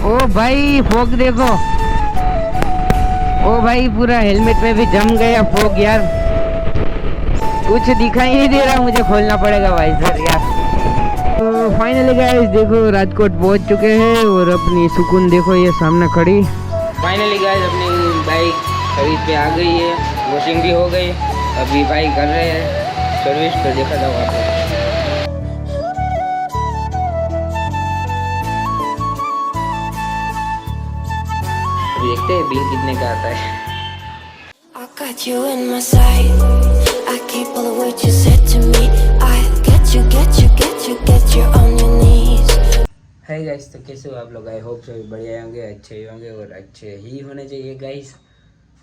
ओ भाई फॉग देखो, ओ भाई पूरा हेलमेट में भी जम गया फॉग यार, कुछ दिखाई नहीं दे रहा, मुझे खोलना पड़ेगा भाई सर यार। तो फाइनली गाइस देखो राजकोट पहुंच चुके हैं और अपनी सुकून देखो ये सामने खड़ी। फाइनली गाइस अपनी बाइक खरीद पे आ गई है, वॉशिंग भी हो गई, अभी बाइक कर रहे हैं सर्विस, तो देखा जाओ आपको। देखते हैं बिल कितने का आता है। I got you in my sight. I keep all the words you said to me. I get you on your knees. Hey guys, तो कैसे हो आप लोग? आई होप सभी बढ़िया होंगे, अच्छे ही होंगे और अच्छे ही होने चाहिए गाइस।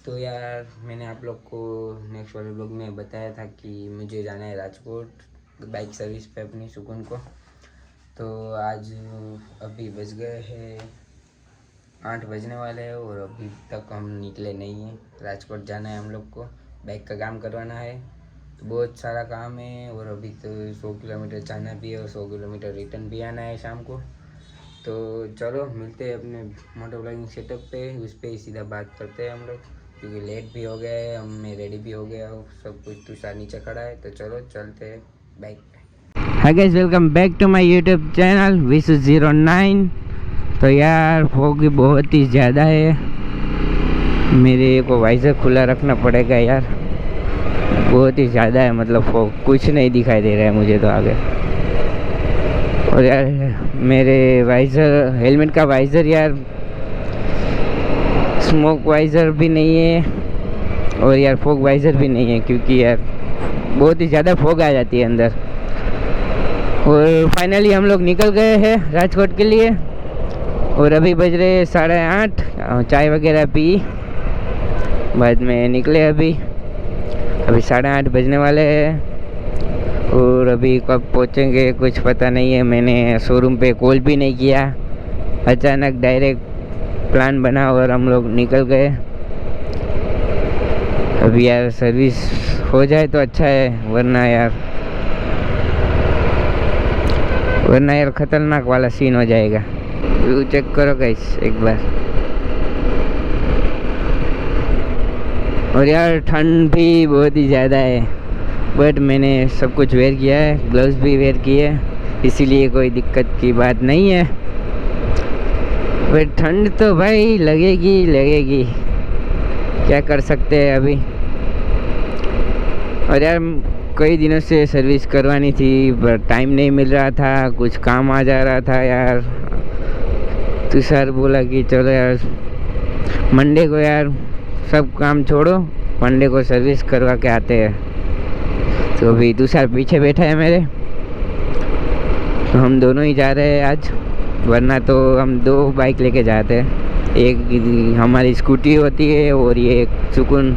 तो यार मैंने आप लोग को नेक्स्ट वाले ब्लॉग में बताया था कि मुझे जाना है राजकोट बाइक सर्विस पे अपनी सुकून को। तो आज अभी बज गए हैं 8 बजने वाले हैं और अभी तक हम निकले नहीं हैं। राजकोट जाना है हम लोग को, बाइक का काम करवाना है, तो बहुत सारा काम है और अभी तो 100 किलोमीटर जाना भी है और 100 किलोमीटर रिटर्न भी आना है शाम को। तो चलो मिलते हैं अपने मोटर ब्लॉगिंग सेटअप पे, उस पर ही सीधा बात करते हैं हम लोग, क्योंकि लेट भी हो गया है, हम मैं रेडी भी हो गया हूँ, सब कुछ तुषार नीचे खड़ा है। तो चलो चलते हैं बाइक पे। Hi guys, welcome back to my YouTube channel Visu09। तो यार फॉग भी बहुत ही ज़्यादा है, मेरे को वाइजर खुला रखना पड़ेगा यार, बहुत ही ज़्यादा है, मतलब फॉग कुछ नहीं दिखाई दे रहा है मुझे तो आगे। और यार मेरे वाइजर, हेलमेट का वाइजर यार स्मोक वाइजर भी नहीं है और यार फॉग वाइजर भी नहीं है, क्योंकि यार बहुत ही ज़्यादा फॉग आ जाती है अंदर। और फाइनली हम लोग निकल गए हैं राजकोट के लिए और अभी बज रहे 8:30, चाय वगैरह पी, बाद में निकले। अभी 8:30 बजने वाले हैं और अभी कब पहुंचेंगे कुछ पता नहीं है। मैंने शोरूम पे कॉल भी नहीं किया, अचानक डायरेक्ट प्लान बना और हम लोग निकल गए। अभी यार सर्विस हो जाए तो अच्छा है, वरना यार खतरनाक वाला सीन हो जाएगा। व्यू चेक करो गाइस एक बार। और यार ठंड भी बहुत ही ज़्यादा है, बट मैंने सब कुछ वेयर किया है, ग्लव्स भी वेयर किए, इसीलिए कोई दिक्कत की बात नहीं है। बट ठंड तो भाई लगेगी, क्या कर सकते हैं अभी। और यार कई दिनों से सर्विस करवानी थी पर टाइम नहीं मिल रहा था, कुछ काम आ जा रहा था यार। तो सर बोला कि चलो यार मंडे को यार सब काम छोड़ो, मंडे को सर्विस करवा के आते हैं। तो अभी तुषार पीछे बैठा है मेरे, तो हम दोनों ही जा रहे हैं आज, वरना तो हम 2 बाइक लेके जाते हैं। एक हमारी स्कूटी होती है और ये एक सुकून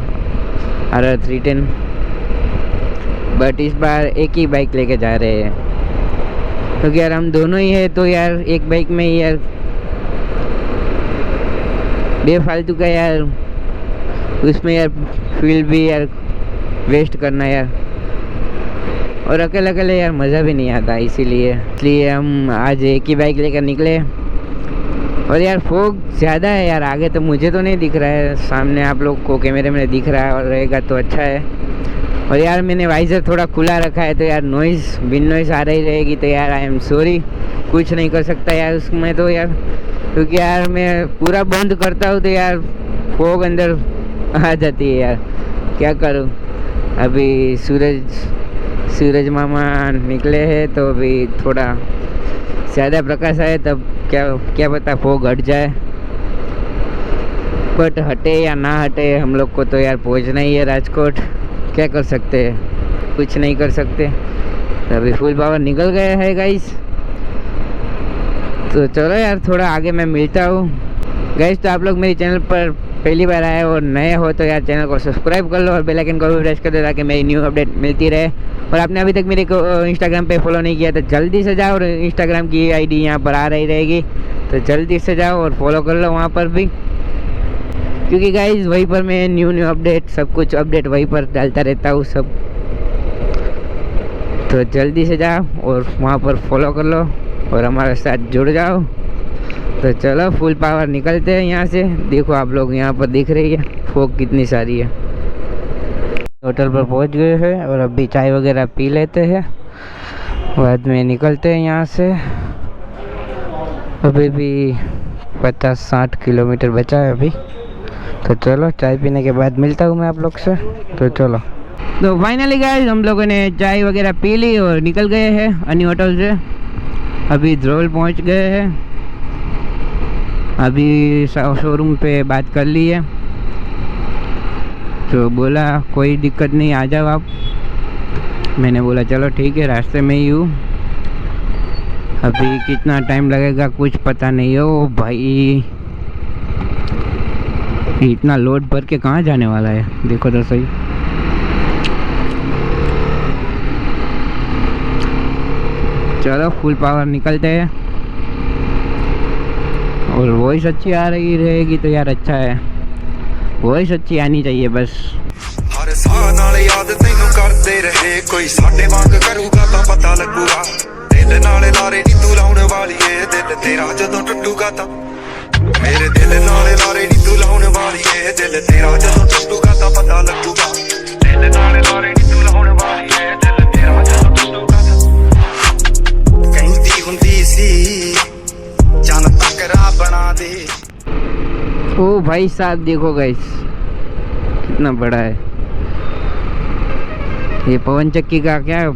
RR310, बट इस बार एक ही बाइक लेके जा रहे हैं, क्योंकि यार हम दोनों ही है तो यार एक बाइक में ही यार बेफालतू का यार उसमें यार फ्यूल भी यार वेस्ट करना यार, और अकेले यार मज़ा भी नहीं आता, इसलिए हम आज एक ही बाइक लेकर निकले। और यार फॉग ज़्यादा है यार, आगे तो मुझे तो नहीं दिख रहा है, सामने आप लोग को कैमरे में दिख रहा है और रहेगा तो अच्छा है। और यार मैंने वाइजर थोड़ा खुला रखा है तो यार बिन नॉइज़ आ रही रहेगी, तो यार आई एम सॉरी, कुछ नहीं कर सकता यार उसमें तो यार, क्योंकि यार मैं पूरा बंद करता हूँ तो यार फॉग अंदर आ जाती है यार, क्या करूँ। अभी सूरज मामा निकले हैं तो अभी थोड़ा ज़्यादा प्रकाश आए तब क्या पता फॉग हट जाए, बट हटे या ना हटे हम लोग को तो यार पहुँचना ही है राजकोट, क्या कर सकते हैं, कुछ नहीं कर सकते। तो अभी फुल पावर निकल गया है गाइस। तो चलो यार थोड़ा आगे मैं मिलता हूँ गाइस। तो आप लोग मेरे चैनल पर पहली बार आए और नए हो तो यार चैनल को सब्सक्राइब कर लो और बेल आइकन को भी प्रेस कर दो, ताकि मेरी न्यू अपडेट मिलती रहे। और आपने अभी तक मेरे को इंस्टाग्राम पे फॉलो नहीं किया तो जल्दी से जाओ, और इंस्टाग्राम की आईडी यहाँ पर आ रही रहेगी, तो जल्दी से जाओ और फॉलो कर लो वहाँ पर भी, क्योंकि गाइज वहीं पर मैं न्यू अपडेट सब कुछ अपडेट वहीं पर डालता रहता हूँ सब। तो जल्दी से जाओ और वहाँ पर फॉलो कर लो और हमारे साथ जुड़ जाओ तो चलो फुल पावर निकलते हैं यहाँ से। देखो आप लोग यहाँ पर दिख रही है फॉग कितनी सारी है। होटल पर पहुँच गए हैं और अभी चाय वगैरह पी लेते हैं, बाद में निकलते हैं यहाँ से। अभी भी 50-60 किलोमीटर बचा है अभी। तो चलो चाय पीने के बाद मिलता हूँ मैं आप लोग से। तो चलो, तो फाइनली गाइस हम लोगों ने चाय वगैरह पी ली और निकल गए हैं अनी होटल से। अभी ध्रोल पहुँच गए हैं। अभी शोरूम पे बात कर ली है तो बोला कोई दिक्कत नहीं, आ जाओ आप। मैंने बोला चलो ठीक है, रास्ते में ही हूँ। अभी कितना टाइम लगेगा कुछ पता नहीं हो भाई। इतना लोड भर के कहाँ जाने वाला है, देखो तो सही। चलो फुल पावर निकलते हैं। और वॉइस अच्छी आ रही रहेगी तो यार अच्छा है, वॉइस अच्छी आनी चाहिए बस। हर साह नाल याद तैनू करते रहे, कोई साडे वांग करूगा तां पता लगूगा। दिल नाल लारे नी तू लाउण वाली ए, दिल तेरा जदों टुटूगा तां मेरे दिल नाल लारे नी तू लाउण वाली ए, दिल तेरा जदों टुटूगा तां पता लगूगा। दिल नाल लारे नी तू लाउण वाली ए, दिल तेरा जदों टुटूगा तां कहंदी हुंदी सी जान तकरा बना दे। ओ भाई साहब देखो गाइस कितना बड़ा है ये पवन चक्की का। क्या है,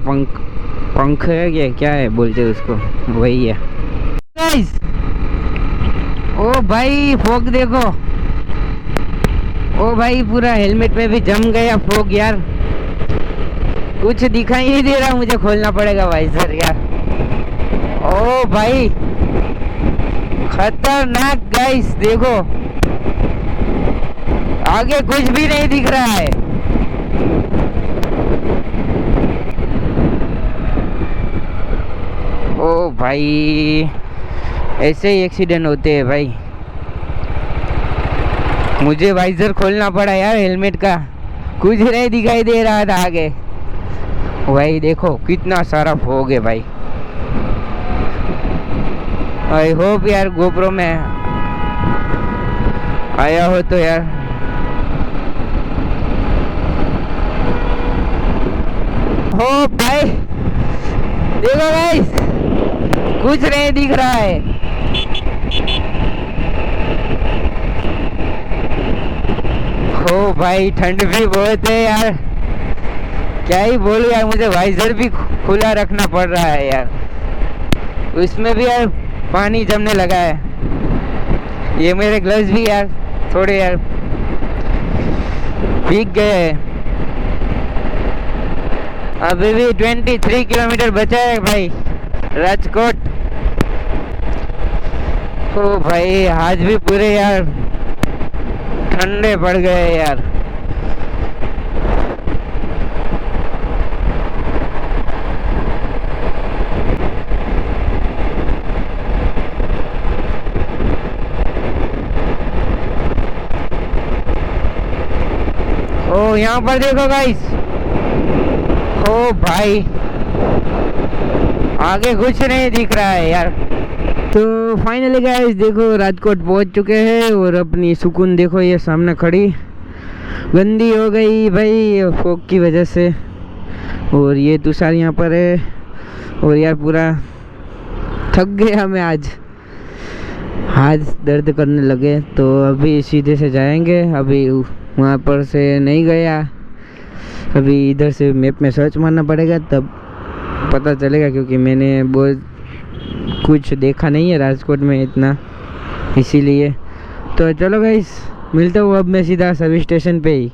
पंख है ये क्या है बोलते हैं उसको, वही है गाइस। ओ भाई फॉग देखो, ओ भाई पूरा हेलमेट पे भी जम गया फॉग यार। कुछ दिखाई नहीं दे रहा, मुझे खोलना पड़ेगा भाई सर यार। ओ भाई खतरनाक गाइस देखो, आगे कुछ भी नहीं दिख रहा है। ओ भाई ऐसे ही एक्सीडेंट होते हैं भाई। मुझे वाइजर खोलना पड़ा यार हेलमेट का, कुछ नहीं दिखाई दे रहा था आगे। भाई देखो कितना सारा फॉग है भाई। आई होप यार गोप्रो में आया हो तो यार। हो भाई देखो गाइस कुछ नहीं दिख रहा है। हो भाई ठंड भी बहुत है यार, क्या ही बोलूं यार। मुझे वाइजर भी खुला रखना पड़ रहा है यार, उसमें भी यार पानी जमने लगा है। ये मेरे ग्लव्स भी यार थोड़े यार भीग गए हैं। अभी भी 23 किलोमीटर बचा है भाई राजकोट। ओ भाई आज भी पूरे यार ठंडे पड़ गए यार। ओ यहाँ पर देखो गाइस, ओ भाई आगे कुछ नहीं दिख रहा है यार। तो फाइनली गाइस देखो राजकोट पहुंच चुके हैं और अपनी सुकून देखो ये सामने खड़ी गंदी हो गई भाई फॉग की वजह से। और ये तुषार यहाँ पर है और यार पूरा थक गया मैं आज, हाथ दर्द करने लगे। तो अभी सीधे से जाएंगे, अभी वहाँ पर से नहीं गया, अभी इधर से मैप में सर्च मारना पड़ेगा तब पता चलेगा, क्योंकि मैंने बहुत कुछ देखा नहीं है राजकोट में इतना, इसीलिए। तो चलो गाइस मिलता हूँ अब मैं सीधा सर्विस स्टेशन पे ही।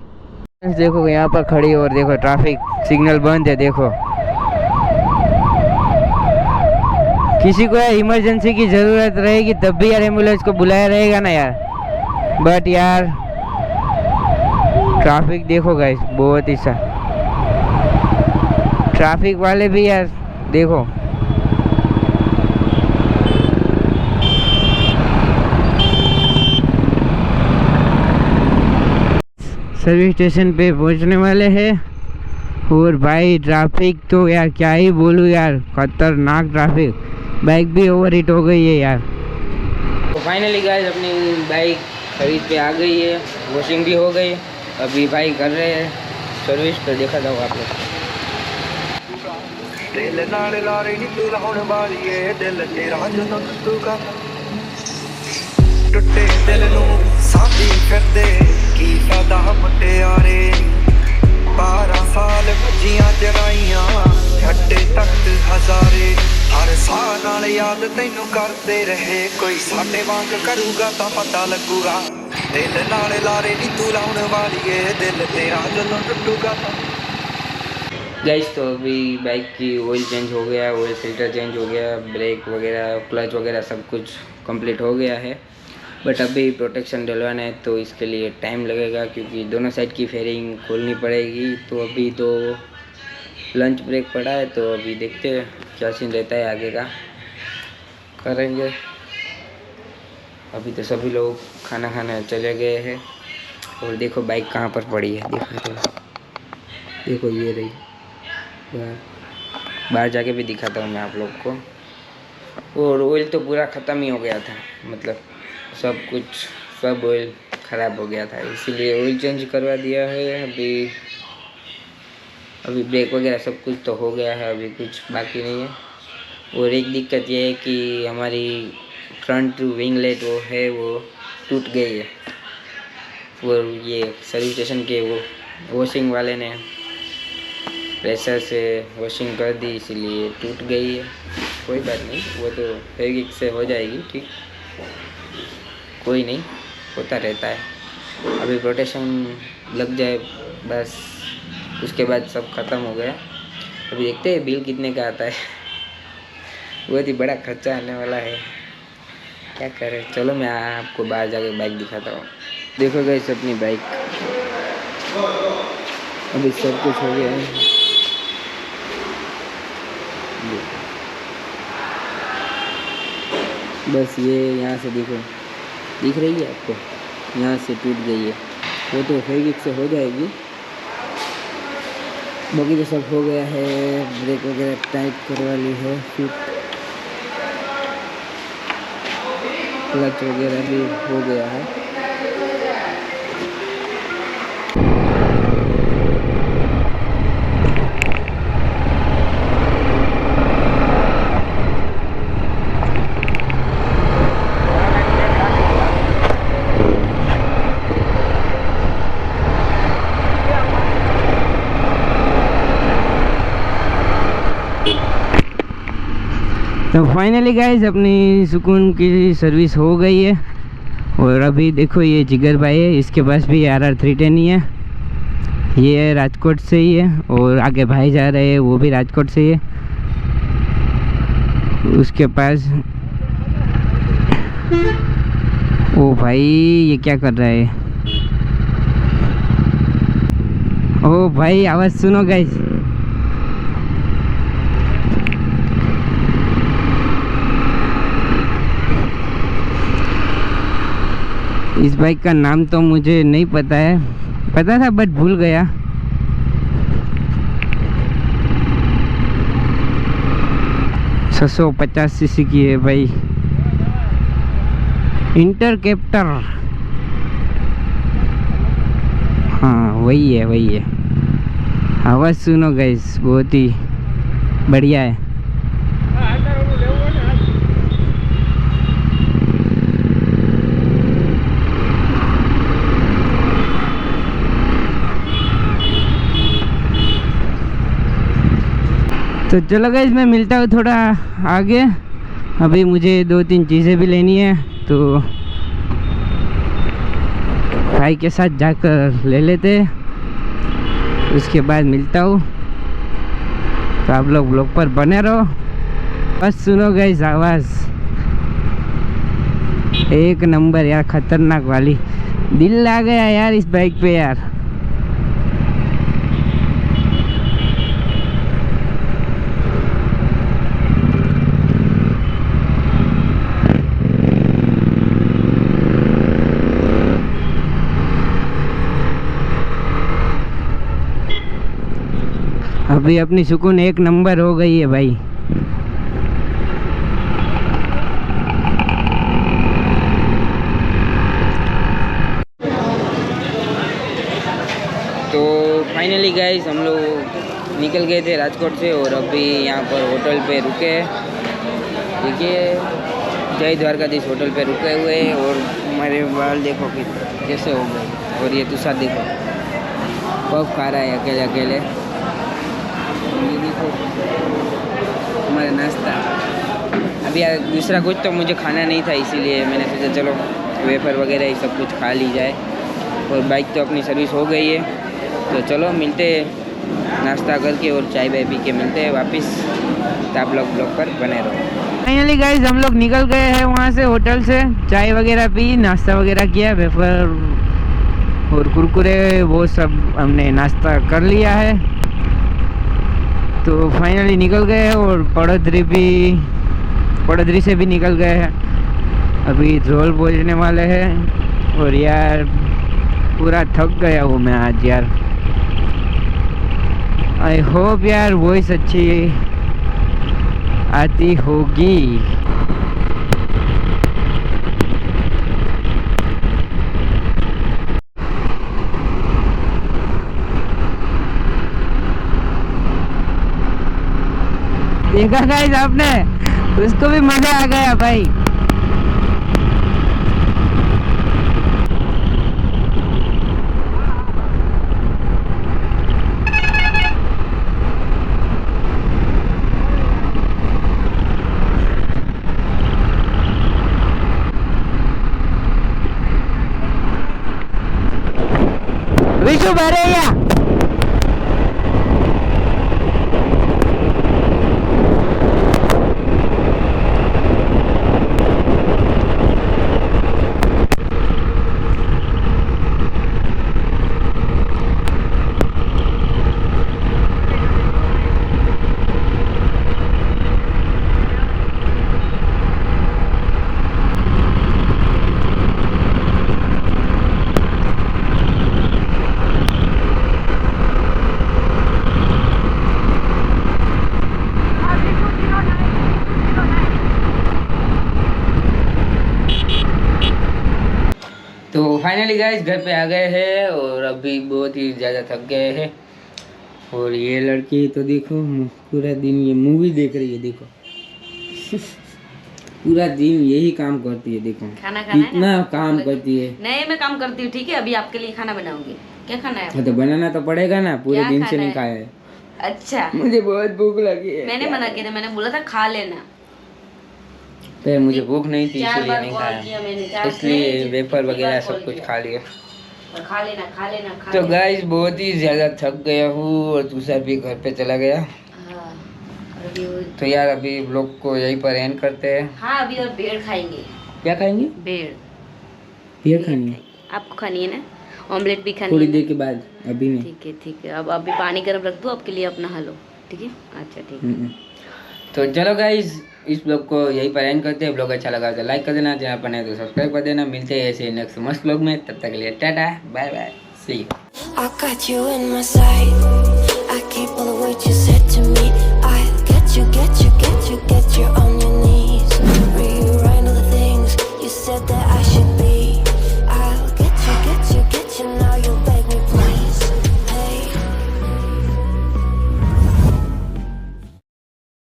देखो यहाँ पर खड़ी और देखो ट्रैफिक सिग्नल बंद है। देखो किसी को यार इमरजेंसी की ज़रूरत रहेगी तब भी यार एम्बुलेंस को बुलाया रहेगा ना यार, बट यार ट्रैफिक देखो गाइस बहुत ही सा। ट्रैफिक वाले भी यार देखो सर्विस स्टेशन पे पहुंचने वाले हैं। और भाई ट्रैफिक तो यार क्या ही बोलूँ यार, खतरनाक ट्रैफिक। बाइक भी ओवरहीट हो गई है यार। तो फाइनली गाइस अपनी बाइक खरीद पे आ गई है, वॉशिंग भी हो गई। अभी भाई कर रहे हैं सर्विस, तो देखा जाओ आप लोग। दिल नाल लारे नी तू लाउण वाली ए दिल तेरा जदों टूटूगा टुੱਟੇ दिल नू साथी फिरदे की फायदा मुटियारे 12 साल भजियां चराइयां छड्डे तख्त हजारे हर साह नाल याद तैनू करते रहे कोई साडे वांग करूगा तां पता लगूगा दिल नाल लारे नी तू लाउण वाली ए दिल तेरा जदों टूटूगा गाइस तो अभी बाइक की ऑयल चेंज हो गया, ऑयल फिल्टर चेंज हो गया, ब्रेक वगैरह क्लच वगैरह सब कुछ कंप्लीट हो गया है। बट अभी प्रोटेक्शन डलवाना है तो इसके लिए टाइम लगेगा, क्योंकि दोनों साइड की फेयरिंग खोलनी पड़ेगी। तो अभी तो लंच ब्रेक पड़ा है, तो अभी देखते हैं क्या सीन रहता है, आगे का करेंगे। अभी तो सभी लोग खाना खाने चले गए हैं। और देखो बाइक कहाँ पर पड़ी है, देखो ये रही। बाहर जाके भी दिखाता हूँ मैं आप लोग को। और ऑयल तो पूरा ख़त्म ही हो गया था, मतलब सब ऑयल ख़राब हो गया था, इसीलिए ऑयल चेंज करवा दिया है। अभी ब्रेक वगैरह सब कुछ तो हो गया है, अभी कुछ बाकी नहीं है। और एक दिक्कत ये है कि हमारी फ्रंट विंगलेट वो टूट गई है। और ये सर्विस स्टेशन के वो वॉशिंग वाले ने प्रेशर से वॉशिंग कर दी, इसीलिए टूट गई है। कोई बात नहीं, वो तो फेविक्विक से हो जाएगी ठीक, कोई नहीं, होता रहता है। अभी प्रोटेक्शन लग जाए बस, उसके बाद सब ख़त्म हो गया। अभी देखते हैं बिल कितने का आता है। बहुत ही बड़ा खर्चा आने वाला है, क्या करें। चलो मैं आपको बाहर जाके बाइक दिखाता हूँ। देखो गाइस अपनी बाइक, अभी सब कुछ हो गया है। बस ये यहाँ से दिख रही है आपको, यहाँ से टूट गई है। वो तो फेविक्विक से हो जाएगी, बाकी तो सब हो गया है। ब्रेक वगैरह टाइट करवा ली है, फिर क्लच वगैरह भी हो गया है। तो फाइनली गाइज अपनी सुकून की सर्विस हो गई है। और अभी देखो ये जिगर भाई है, इसके पास भी RR 310 ही है। ये राजकोट से ही है, और आगे भाई जा रहे हैं वो भी राजकोट से ही है। उसके पास ओ भाई ये क्या कर रहा है, ओ भाई आवाज़ सुनो गाइज। इस बाइक का नाम तो मुझे नहीं पता है, पता था बट भूल गया। छः 50 सीसी की है भाई, इंटरकेप्टर। हाँ वही है। आवाज़ सुनो गाइस, बहुत ही बढ़िया है। तो चलो गाइस मैं मिलता हूँ थोड़ा आगे, अभी मुझे 2-3 चीज़ें भी लेनी है, तो भाई के साथ जाकर ले लेते, उसके बाद मिलता हूँ। तो आप लोग ब्लॉग पर बने रहो, बस सुनो गाइस आवाज़ एक नंबर यार, खतरनाक वाली। दिल आ गया यार इस बाइक पे यार। अभी अपनी सुकून एक नंबर हो गई है भाई। फाइनली गाइस हम लोग निकल गए थे राजकोट से और अभी यहाँ पर होटल पे रुके। देखिए जय द्वारकाधीश होटल पे रुके हुए हैं और हमारे बाल देखो कि कैसे हो गए। और ये तुषार देखो पफ खा रहा है अकेले अकेले। ये देखो हमारा नाश्ता। अभी यार दूसरा कुछ तो मुझे खाना नहीं था, इसीलिए मैंने सोचा चलो वेफर वगैरह ये सब कुछ खा ली जाए। और बाइक तो अपनी सर्विस हो गई है, तो चलो मिलते हैं नाश्ता करके और चाय वाय पी के मिलते हैं वापस। तो आप लोग ब्लॉग पर बने रहो। फाइनली गाइस हम लोग निकल गए हैं वहाँ से, होटल से। चाय वगैरह पी, नाश्ता वगैरह किया, वेफर और कुरकुरे वो सब हमने नाश्ता कर लिया है। तो फाइनली निकल गए हैं और पड़ोदरी से भी निकल गए हैं। अभी ध्रोल पहुँचने वाले हैं। और यार पूरा थक गया हूँ मैं आज यार। आई होप यार वॉइस अच्छी आती होगी। देखा गाइस आपने, उसको भी मजा आ गया भाई। विशु भरैया तो फाइनली गाइस घर पे आ गए हैं और अभी बहुत ही ज़्यादा थक गए हैं। और ये लड़की तो देखो पूरा दिन ये मूवी देख रही है। देखो पूरा दिन यही काम करती है। देखो खाना खाना कितना काम करती है। नहीं मैं काम करती हूँ, ठीक है। अभी आपके लिए खाना बनाऊंगी। क्या खाना है? तो बनाना तो पड़ेगा ना, पूरे क्या दिन से खाना नहीं है? खाया है। अच्छा मुझे बहुत भूख लगी है। मैंने मना किया था, मैंने बोला था खा लेना। फिर मुझे भूख नहीं थी चार इसलिए बार नहीं कॉल खाया, किया मैंने, चार इसलिए नहीं, वेफर कितनी वगैरह बार सब कॉल कुछ किया। खा लिया। और खा लेना खा लेना खा तो लेना। गाइस बहुत ही ज़्यादा थक गया हूँ और तुषार भी घर पे चला गया। हाँ, और अभी तो यार अभी ब्लॉग को यहीं पर एंड करते हैं। हाँ अभी और भेड़ खाएंगे। क्या खाएंगे? भेड़ भेड़ खानी है आपको खानी है ना? ऑमलेट भी खानी थोड़ी है देर के बाद, अभी नहीं। ठीक है। अब अभी पानी गर्म रख दो आपके लिए अपना हलो, ठीक है? अच्छा ठीक है। तो चलो गाइस इस ब्लॉग को यहीं पर एंड करते हैं। ब्लॉग अच्छा लगा तो लाइक कर देना, चैनल पर नए तो सब्सक्राइब कर देना। मिलते हैं ऐसे नेक्स्ट मस्त ब्लॉग में, तब तक के लिए tata bye bye, see you. I got you in my sight. I keep all the words you said to me. I get you, get you, get you, get